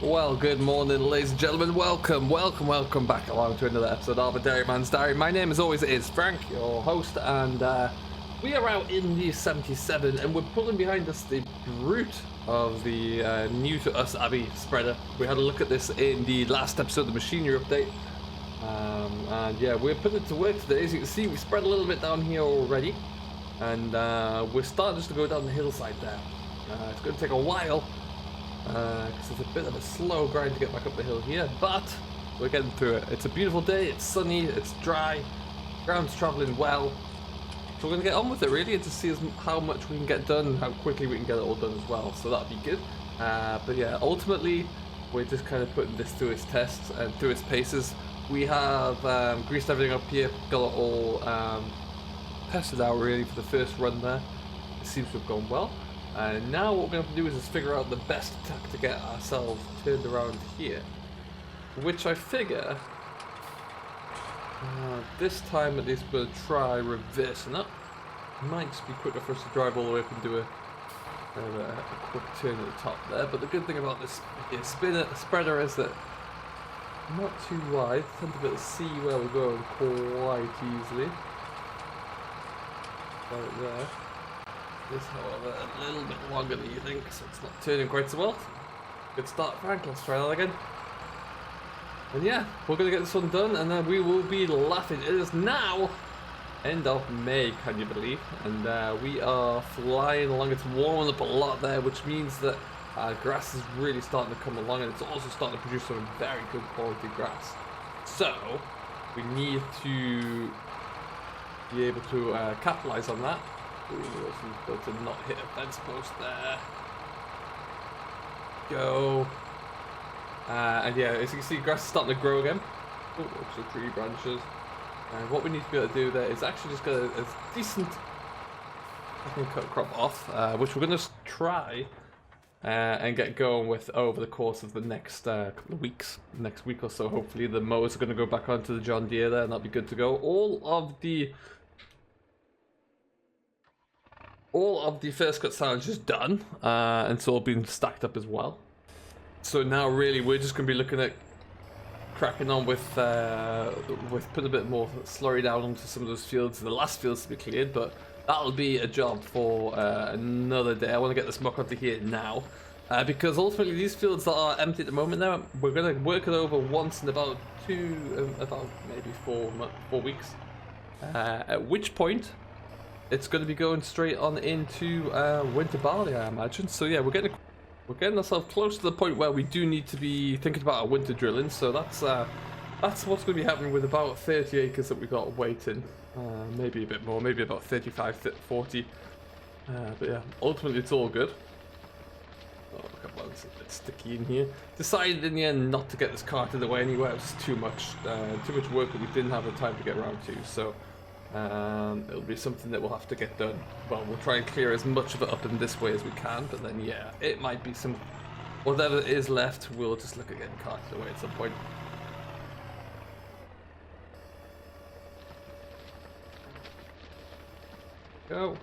Well, good morning, ladies and gentlemen. Welcome back along to another episode of A Dairyman's Diary. My name, as always, is Frank, your host, and we are out in the 77, and we're pulling behind us the brute of the new to us Abbey spreader. We had a look at this in the last episode of the machinery update, and yeah, we're putting it to work today. As you can see, we spread a little bit down here already, and we're starting just to go down the hillside there. It's going to take a while, because it's a bit of a slow grind to get back up the hill here, but we're getting through it. It's a beautiful day, it's sunny, it's dry, ground's traveling well, so we're going to get on with it really, and to see how much we can get done and how quickly we can get it all done as well, so that'll be good. But yeah, ultimately we're just kind of putting this through its tests and through its paces. We have greased everything up here, got it all tested out really for the first run there. It seems to have gone well. And now what we're going to have to do is just figure out the best attack to get ourselves turned around here. Which I figure, this time at least we'll try reversing up. Might just be quicker for us to drive all the way up and do a quick turn at the top there. But the good thing about this spreader is that not too wide. Tend to be able to see where we're going quite easily. Right there. This, however, a little bit longer than you think, so it's not turning quite so well. Good start, Frank. Let's try that again. And yeah, we're going to get this one done, and then we will be laughing. It is now end of May, can you believe? And we are flying along. It's warming up a lot there, which means that grass is really starting to come along, and it's also starting to produce some very good quality grass. So we need to be able to capitalize on that. Ooh, got to not hit a fence post there. Go. And yeah, as you can see, grass is starting to grow again. Oh, lots of tree branches. And what we need to be able to do there is actually just get a decent cut crop off, which we're going to try and get going with over the course of the next couple of weeks. Next week or so, hopefully, the mowers are going to go back onto the John Deere there, and that'll be good to go. All of the first cut silage is done, and it's all been stacked up as well. So now really we're just going to be looking at cracking on with putting a bit more slurry down onto some of those fields, the last fields to be cleared, but that'll be a job for another day. I want to get this muck onto here now, because ultimately these fields that are empty at the moment now, we're going to work it over once in about maybe 4 weeks, at which point it's going to be going straight on into winter barley, I imagine. So yeah, we're getting ourselves close to the point where we do need to be thinking about our winter drilling. So that's what's going to be happening with about 30 acres that we got waiting. Maybe a bit more, maybe about 35, 40. But yeah, ultimately it's all good. Oh, come on, it's a bit sticky in here. Decided in the end not to get this carted away anywhere. It was too much work that we didn't have the time to get around to. So. It'll be something that we'll have to get done. Well, we'll try and clear as much of it up in this way as we can, but then yeah, it might be some, whatever is left, we'll just look at getting carted away at some point. Go.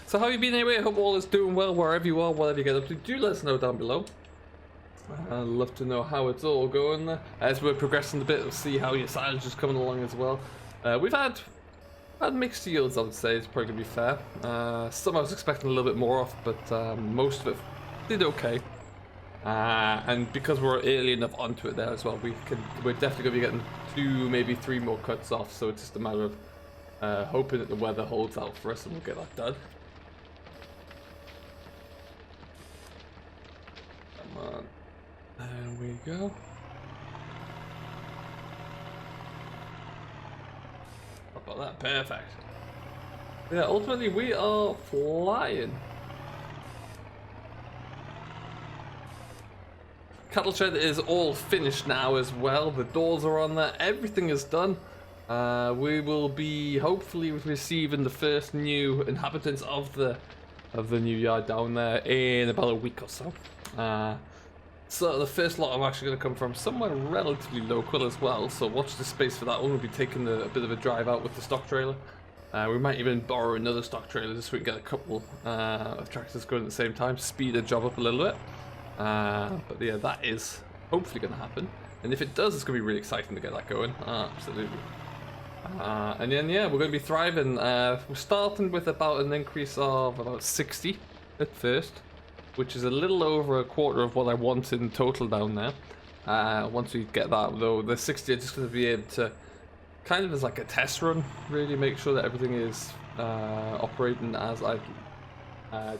So how have you been anyway? I hope all is doing well wherever you are, whatever you get up to. Do let us know down below. I'd love to know how it's all going as we're progressing a bit. We'll see how your silage is coming along as well. We've had mixed yields, I would say. It's probably going to be fair. Some I was expecting a little bit more off, but most of it did okay. And because we're early enough onto it there as well, we're definitely going to be getting 2, maybe 3 more cuts off. So it's just a matter of hoping that the weather holds out for us and we'll get that done. Come on. There we go. About that, perfect. Yeah, ultimately we are flying. Cattle shed is all finished now as well. The doors are on there. Everything is done. We will be hopefully receiving the first new inhabitants of the new yard down there in about a week or so. So the first lot are actually going to come from somewhere relatively local as well, so watch the space for that one. We'll be taking a bit of a drive out with the stock trailer. We might even borrow another stock trailer just so we can get a couple of tractors going at the same time, speed the job up a little bit. But yeah, that is hopefully going to happen. And if it does, it's going to be really exciting to get that going. Absolutely. And then, yeah, we're going to be thriving. We're starting with about an increase of about 60 at first, which is a little over a quarter of what I want in total down there. Once we get that, though, the 60 are just going to be able to kind of as like a test run, really make sure that everything is operating as I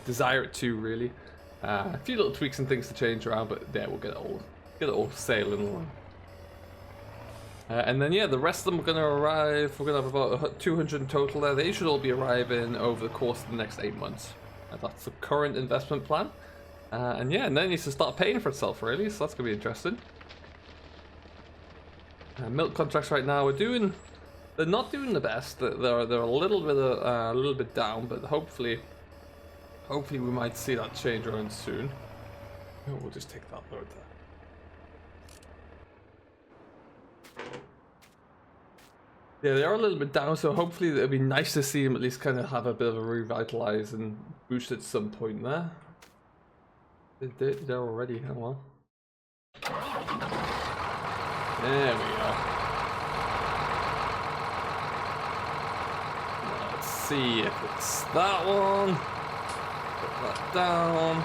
desire it to, really. A few little tweaks and things to change around, but yeah, we'll get it all sailing along. And then yeah, the rest of them are going to arrive. We're going to have about 200 in total there. They should all be arriving over the course of the next 8 months. That's the current investment plan. And yeah, and then it needs to start paying for itself, really. So that's going to be interesting. Milk contracts right now they're not doing the best. They're a little bit down, but hopefully we might see that change around soon. Oh, we'll just take that load there. Yeah, they are a little bit down, so hopefully it'll be nice to see them at least kind of have a bit of a revitalize and boost at some point there. They're already, oh well. There we go. Let's see if it's that one. Put that down.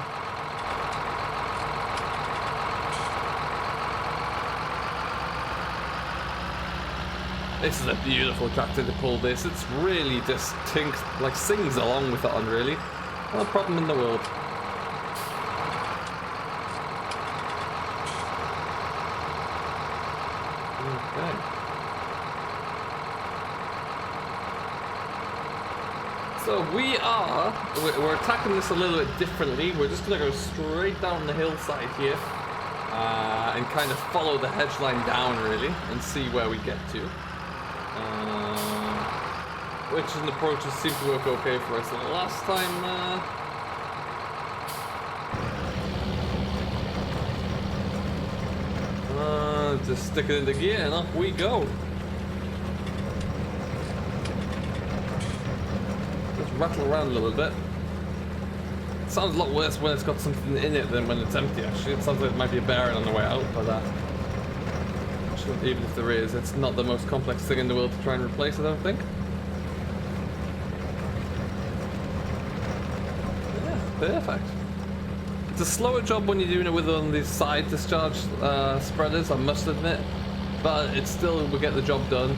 This is a beautiful tractor to pull this. It's really just sings along with it on, really. No problem in the world. Okay. So we're attacking this a little bit differently. We're just going to go straight down the hillside here and kind of follow the hedge line down, really, and see where we get to. Which is an approach that seemed to work okay for us last time. Just stick it into gear and off we go. Just rattle around a little bit. It sounds a lot worse when it's got something in it than when it's empty, actually. It sounds like it might be a bearing on the way out, but even if there is, it's not the most complex thing in the world to try and replace, I don't think. Yeah, perfect. It's a slower job when you're doing it with one of these side discharge spreaders, I must admit, but it's still, we get the job done.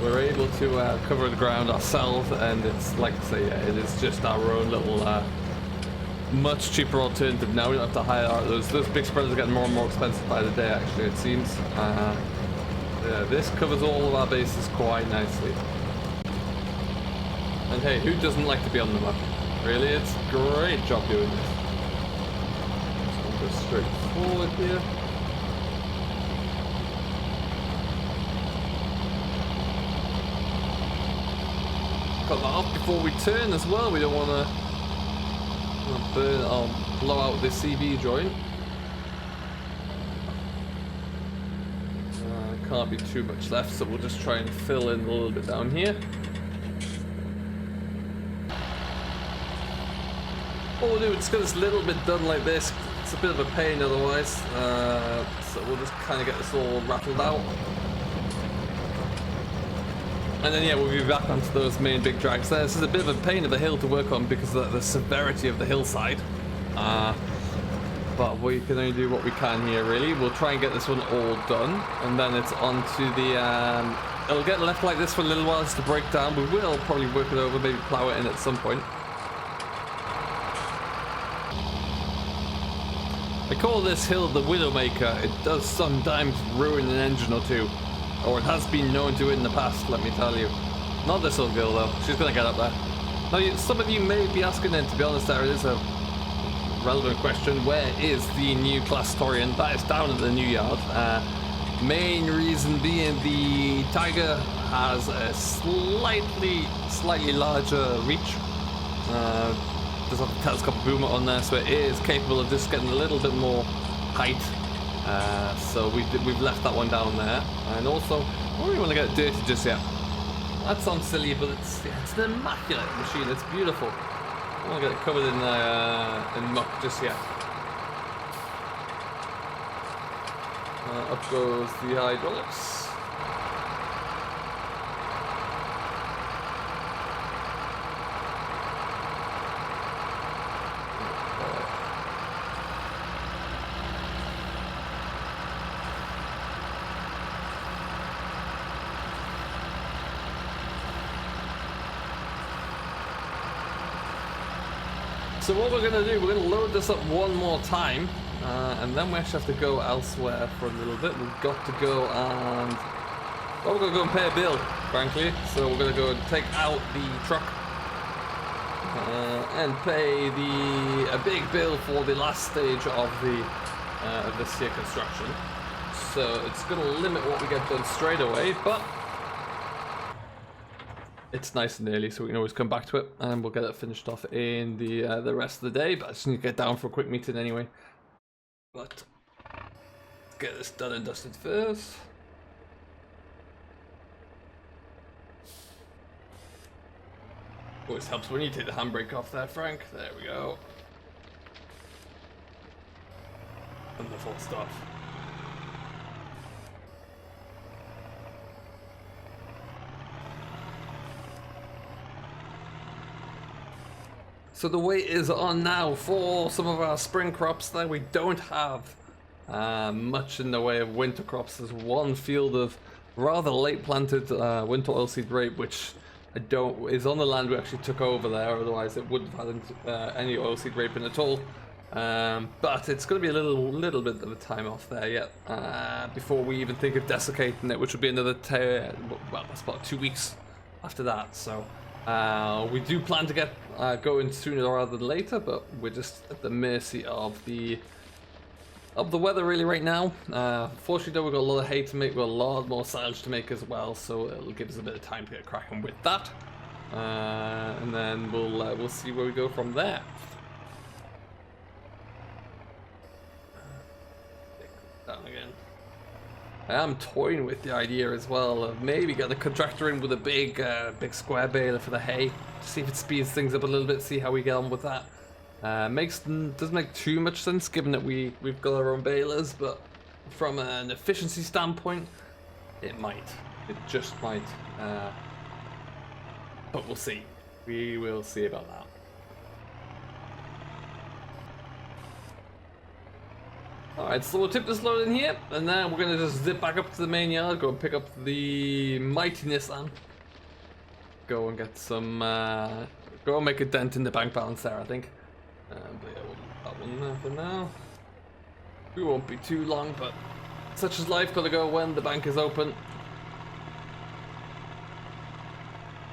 We're able to cover the ground ourselves, and it's like I say, yeah, it is just our own little much cheaper alternative now. We don't have to hire those big spreaders are getting more and more expensive by the day, actually, it seems. Yeah, this covers all of our bases quite nicely. And hey, who doesn't like to be on the muck? Really, it's a great job doing this. So we'll go straight forward here. Cut that off before we turn as well. We don't want to burn or blow out the CV joint. Can't be too much left, so we'll just try and fill in a little bit down here. What we'll do is just get this little bit done like this. It's a bit of a pain otherwise, so we'll just kind of get this all rattled out. And then yeah, we'll be back onto those main big drags there. This is a bit of a pain of a hill to work on because of the severity of the hillside. But we can only do what we can here, really. We'll try and get this one all done, and then it's on to the... it'll get left like this for a little while just to break down. We will probably work it over, maybe plow it in at some point. I call this hill the Widowmaker. It does sometimes ruin an engine or two. Or it has been known to in the past, let me tell you. Not this old girl, though. She's going to get up there. Now, some of you may be asking, and to be honest, there it is a relevant question. Where is the new class Torian? That is down at the new yard. Main reason being the Tiger has a slightly larger reach. Does have a telescopic boomer on there, so it is capable of just getting a little bit more height. So we've left that one down there. And also, I don't really want to get it dirty just yet. That sounds silly, but it's an immaculate machine. It's beautiful. I don't want to get it covered in muck just yet. Up goes the hydraulics. So what we're going to do, we're going to load this up one more time, and then we actually have to go elsewhere for a little bit. We've got to go and... well, we're going to go and pay a bill, frankly. So we're going to go and take out the truck and pay a big bill for the last stage of this here construction. So it's going to limit what we get done straight away, but it's nice and early, so we can always come back to it, and we'll get it finished off in the rest of the day. But I just need to get down for a quick meeting anyway. But let's get this done and dusted first. Always helps when you take the handbrake off there, Frank. There we go. Wonderful stuff. So the weight is on now for some of our spring crops that we don't have much in the way of winter crops. There's one field of rather late planted winter oilseed rape, which is on the land we actually took over there. Otherwise, it wouldn't have had any oilseed rape in at all. But it's going to be a little bit of a time off there yet before we even think of desiccating it, which will be another well, that's about 2 weeks after that. So. We do plan to get going sooner rather than later, but we're just at the mercy of the weather really right now. Fortunately though, we've got a lot of hay to make, we've got a lot more silage to make as well, so it'll give us a bit of time to get cracking with that. And then we'll see where we go from there. Down again. I am toying with the idea as well of maybe get the contractor in with a big square baler for the hay to see if it speeds things up a little bit, see how we get on with that. Doesn't make too much sense given that we've got our own balers, but from an efficiency standpoint, it might. It just might. But we'll see. We will see about that. Alright, so we'll tip this load in here, and then we're going to just zip back up to the main yard, go and pick up the mighty Nissan. Go and get some, go and make a dent in the bank balance there, I think. But yeah, we'll leave that one there for now. We won't be too long, but such is life, gotta go when the bank is open.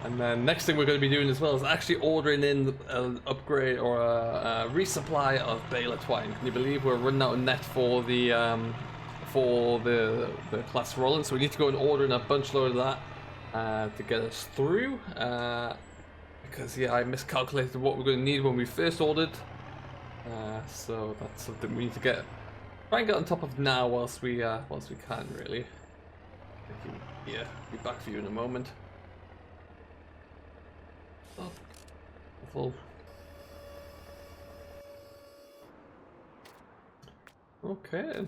And then next thing we're going to be doing as well is actually ordering in an upgrade or a resupply of baler twine. Can you believe we're running out of net for the class rolling? So we need to go and order in a bunch load of that to get us through. Because yeah, I miscalculated what we're going to need when we first ordered. So that's something we need to try and get on top of now whilst we can really. Yeah, be back for you in a moment. Oh, full. Okay.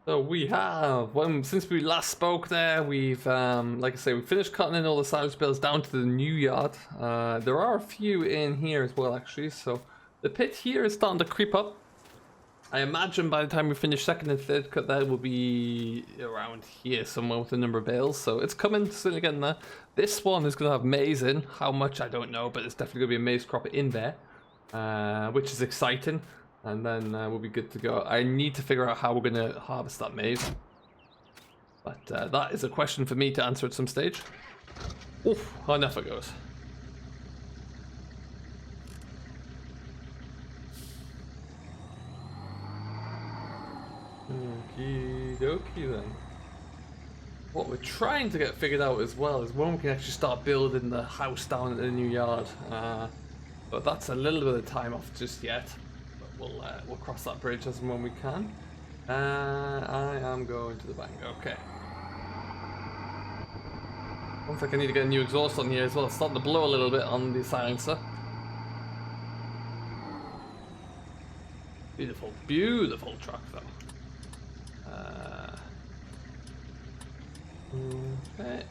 So we have, since we last spoke there, we've, like I say, we finished cutting in all the silage bales down to the new yard. There are a few in here as well, actually. So the pit here is starting to creep up. I imagine by the time we finish second and third cut there, will be around here somewhere with the number of bales. So it's coming, certainly getting there. This one is going to have maize in. How much, I don't know, but it's definitely going to be a maize crop in there, which is exciting. And then we'll be good to go. I need to figure out how we're going to harvest that maize. But that is a question for me to answer at some stage. Oof, enough it goes. Okie dokie then. What we're trying to get figured out as well is when we can actually start building the house down at the new yard. But that's a little bit of time off just yet. But we'll cross that bridge as and when we can. I am going to the bank. Okay. Looks like I need to get a new exhaust on here as well. It's starting to blow a little bit on the silencer. Beautiful, beautiful truck though. Okay.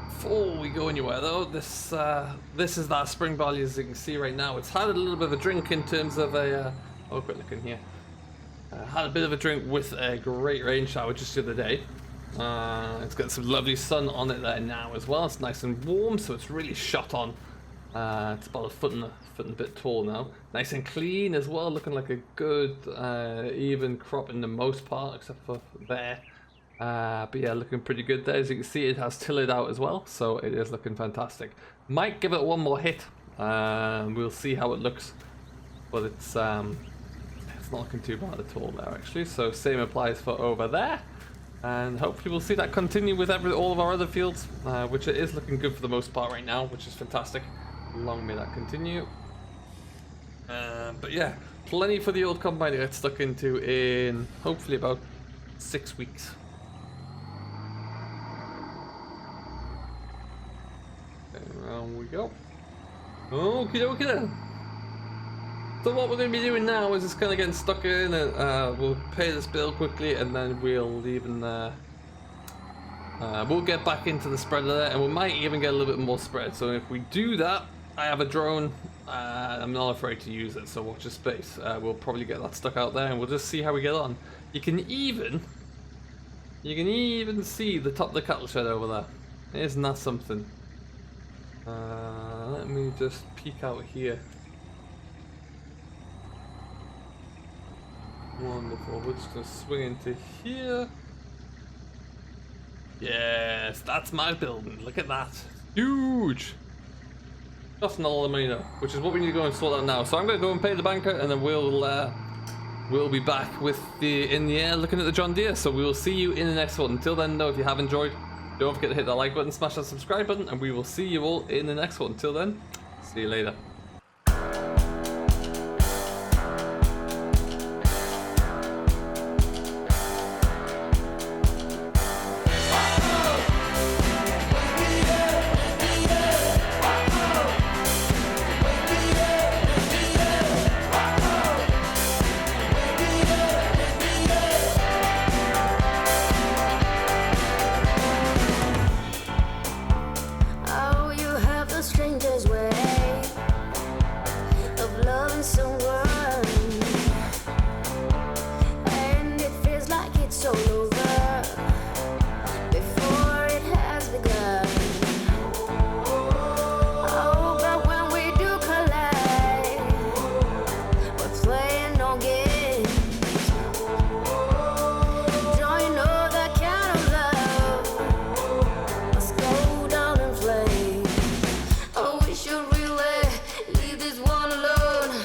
Before we go anywhere though, this is that spring barley, as you can see right now. It's had a little bit of a drink in terms of a oh, quick look in here. Had a bit of a drink with a great rain shower just the other day. It's got some lovely sun on it there now as well. It's nice and warm, so it's really shot on. It's about a foot and a bit tall now. Nice and clean as well, looking like a good even crop in the most part, except for there. But yeah, looking pretty good there. As you can see, it has tilled out as well, so it is looking fantastic. Might give it one more hit. We'll see how it looks, but it's not looking too bad at all there actually. So same applies for over there, and hopefully we'll see that continue with all of our other fields, which it is looking good for the most part right now, which is fantastic. Long may that continue. But yeah, plenty for the old combine to get stuck into in hopefully about 6 weeks. Around we go. Okie dokie then. So what we're going to be doing now is just kind of getting stuck in, and we'll pay this bill quickly, and then we'll even we'll get back into the spreader there, and we might even get a little bit more spread. So if we do that, I have a drone. I'm not afraid to use it, so watch your space. We'll probably get that stuck out there, and we'll just see how we get on. You can even see the top of the cattle shed over there. Isn't that something? Let me just peek out here. Wonderful. We're just gonna swing into here. Yes, that's my building. Look at that. Huge. Costing a lot of money though, which is what we need to go and sort out now. So I'm gonna go and pay the banker, and then we'll be back with in the air looking at the John Deere. So we will see you in the next one. Until then though, if you have enjoyed, don't forget to hit that like button, smash that subscribe button, and we will see you all in the next one. Until then, see you later. Stranger's way of loving someone, and it feels like it's all over before it has begun. Oh, but when we do collide, we're playing no games. Don't you know that kind of love must go down in flames? Oh, we should really leave this one alone,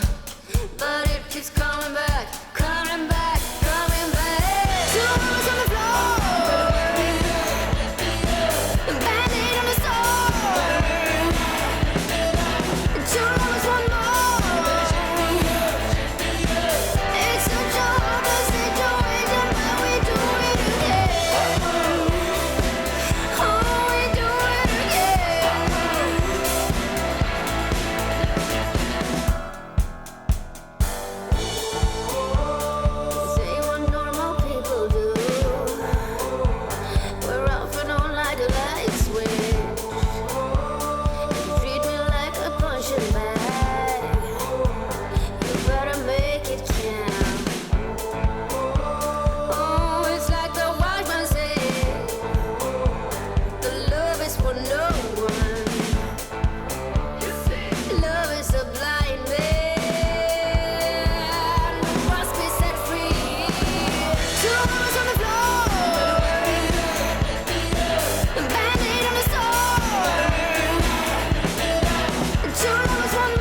but it keeps coming back, coming back, coming back. 2 hours on the floor, a band-aid on the store, 2 hours, one more. It's such a hopeless situation, but we do it again. Oh, we do it again. Say what normal people do. We're off and on like a light switch. You treat me like a punching bag. You better make it count. Oh, it's like the wise man said, the love is for no one. Love is a blind man who must be set free. 2 hours on the floor, a band-aid on the store, 2 hours, one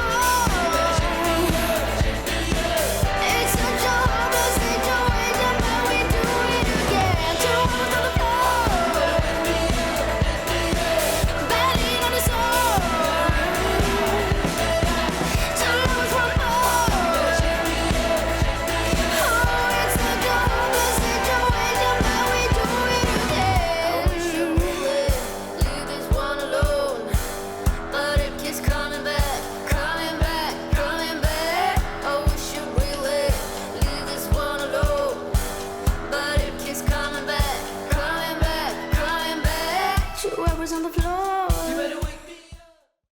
flowers on the floor.